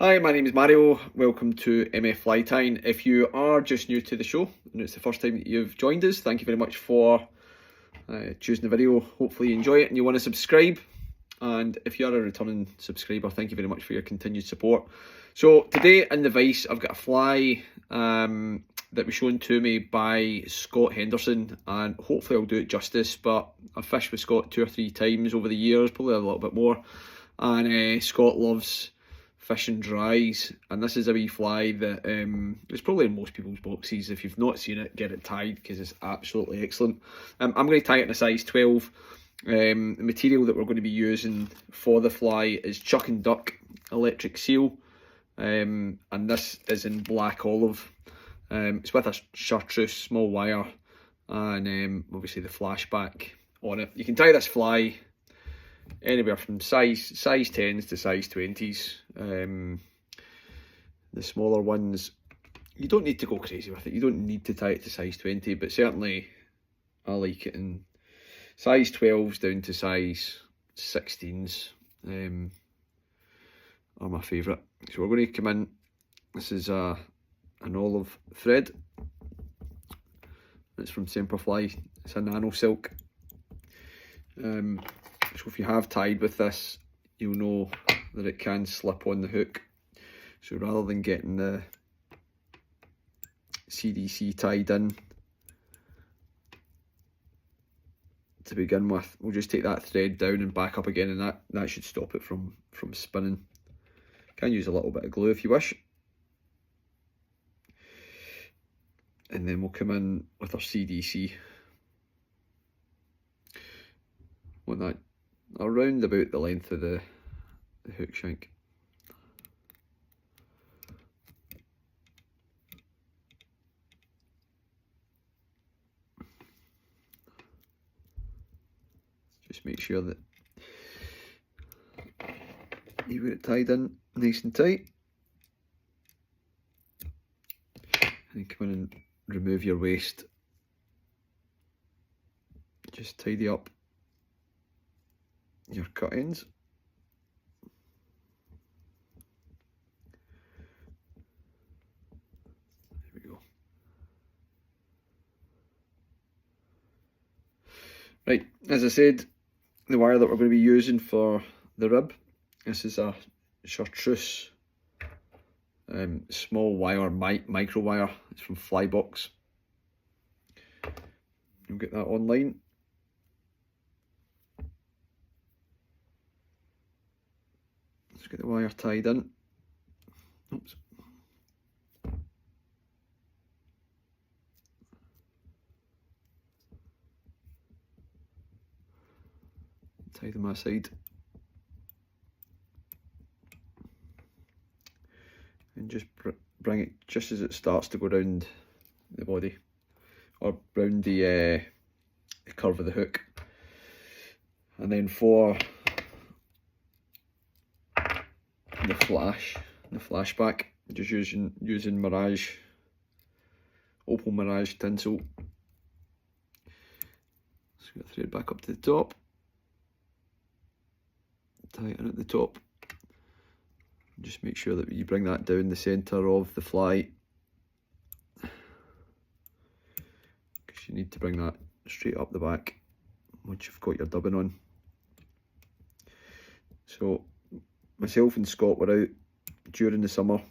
Hi, my name is Mario. Welcome to MF Fly Tying. If you are just new to the show and it's the first time that you've joined us, thank you very much for choosing the video. Hopefully you enjoy it and you want to subscribe. And if you are a returning subscriber, thank you very much for your continued support. So today in the Vice, I've got a fly that was shown to me by Scott Henderson, and hopefully I'll do it justice, but I've fished with Scott 2 or 3 times over the years, probably a little bit more, and Scott loves fishing dries, and this is a wee fly that is probably in most people's boxes. If you've not seen it, get it tied because it's absolutely excellent. I'm going to tie it in a size 12. The material that we're going to be using for the fly is Chuck and Duck electric seal, and this is in black olive. It's with a chartreuse small wire and obviously the flashback on it. You can tie this fly anywhere from size 10s to size 20s. The smaller ones, you don't need to go crazy with it. You don't need to tie it to size 20, but certainly I like it in size 12s down to size 16s are my favourite. So we're going to come in. This is an olive thread. It's from Semperfly. It's a nano silk. So if you have tied with this, you'll know that it can slip on the hook. So rather than getting the CDC tied in to begin with, we'll just take that thread down and back up again, and that should stop it from spinning. You can use a little bit of glue if you wish. And then we'll come in with our CDC. Want that around about the length of the hook shank. Just make sure that you've got it tied in nice and tight. And come in and remove your waste. Just tidy up your cut ends. There we go. Right, as I said, the wire that we're going to be using for the rib, this is a chartreuse small wire, micro wire. It's from Flybox. You'll get that online. Let's get the wire tied in. Oops. Tie them aside. And just bring it just as it starts to go round the body, or round the curve of the hook. And then for the flashback, just using Mirage, Opal Mirage tinsel. So get the thread back up to the top, tie it in at the top. Just make sure that you bring that down the centre of the fly, because you need to bring that straight up the back once you've got your dubbing on. So myself and Scott were out during the summer,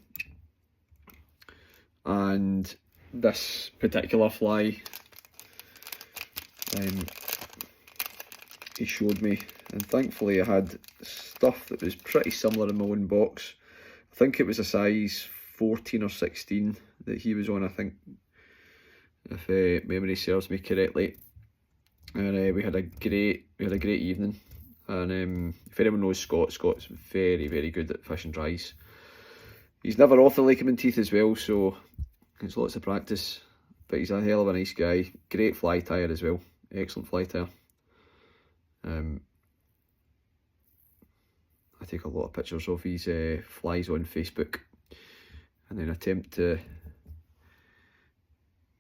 and this particular fly he showed me, and thankfully I had stuff that was pretty similar in my own box. I think it was a size 14 or 16 that he was on, I think, if memory serves me correctly. And we had a great evening. And if anyone knows Scott, Scott's very, very good at fishing dries. He's never off the Lake of Menteith as well, so it's lots of practice. But he's a hell of a nice guy. Great fly tyer as well. Excellent fly tyer. I take a lot of pictures of his flies on Facebook, and then attempt to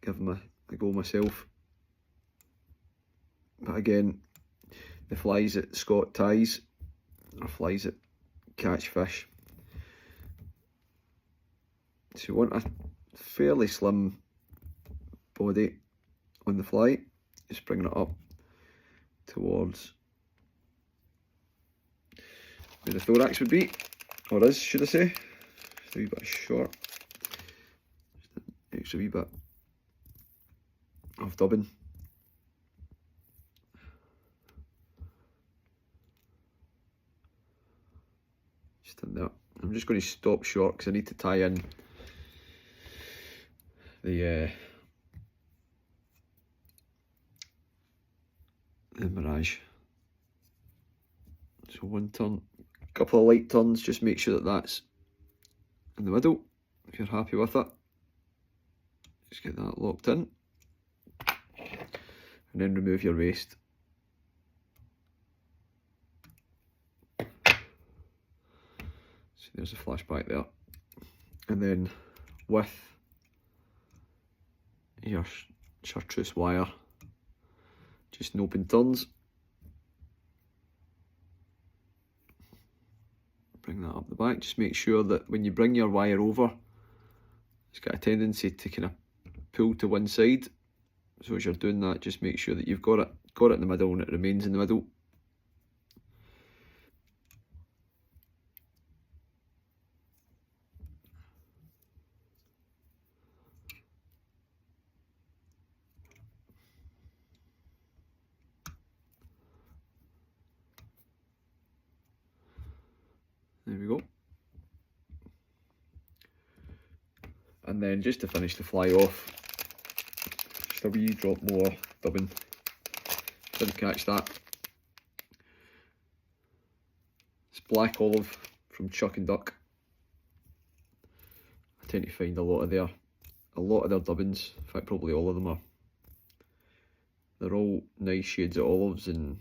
give him a go myself. But again, the flies that Scott ties are flies that catch fish. So you want a fairly slim body on the fly, just bringing it up towards where the thorax would be, or is, should I say. Just a wee bit short, just an extra wee bit of dubbing. Just in there. I'm just going to stop short because I need to tie in the Mirage. So one turn, a couple of light turns, just make sure that that's in the middle. If you're happy with it, just get that locked in, and then remove your waist. So there's a flashback there, and then with your chartreuse wire, just an open turns. Bring that up the back. Just make sure that when you bring your wire over, it's got a tendency to kind of pull to one side. So as you're doing that, just make sure that you've got it in the middle and it remains in the middle. There we go. And then just to finish the fly off, just a wee drop more dubbing. Didn't catch that. It's black olive from Chuck and Duck. I tend to find a lot of their dubbings, in fact probably all of them are. They're all nice shades of olives and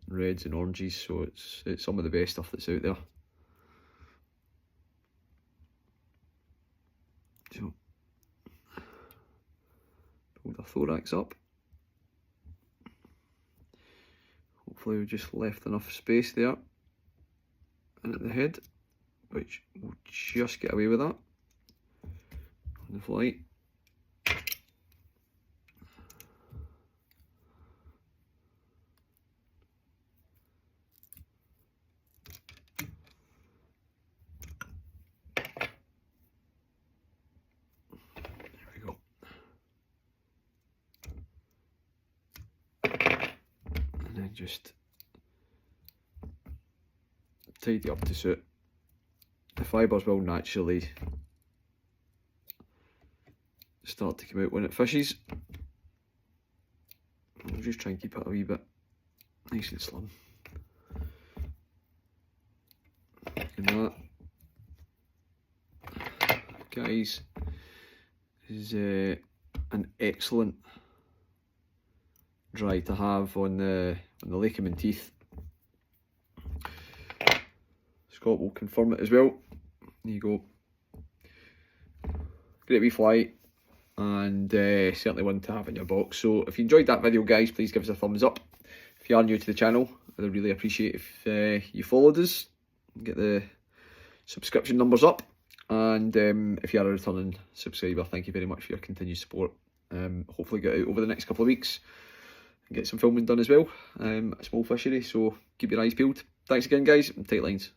reds and oranges, so it's some of the best stuff that's out there. So, pull the thorax up. Hopefully we've just left enough space there. And at the head, which will just get away with that on the flight. And then just tidy up to suit. The fibres will naturally start to come out when it fishes. We'll just try and keep it a wee bit nice and slim. And that, guys, is an excellent dry to have on the Lake of Menteith. Scott will confirm it as well. There you go. Great wee fly, and certainly one to have in your box. So if you enjoyed that video, guys, please give us a thumbs up. If you are new to the channel, I'd really appreciate if you followed us, get the subscription numbers up, and if you are a returning subscriber, thank you very much for your continued support. Hopefully get out over the next couple of weeks and get some filming done as well. A small fishery, so keep your eyes peeled. Thanks again, guys, and tight lines.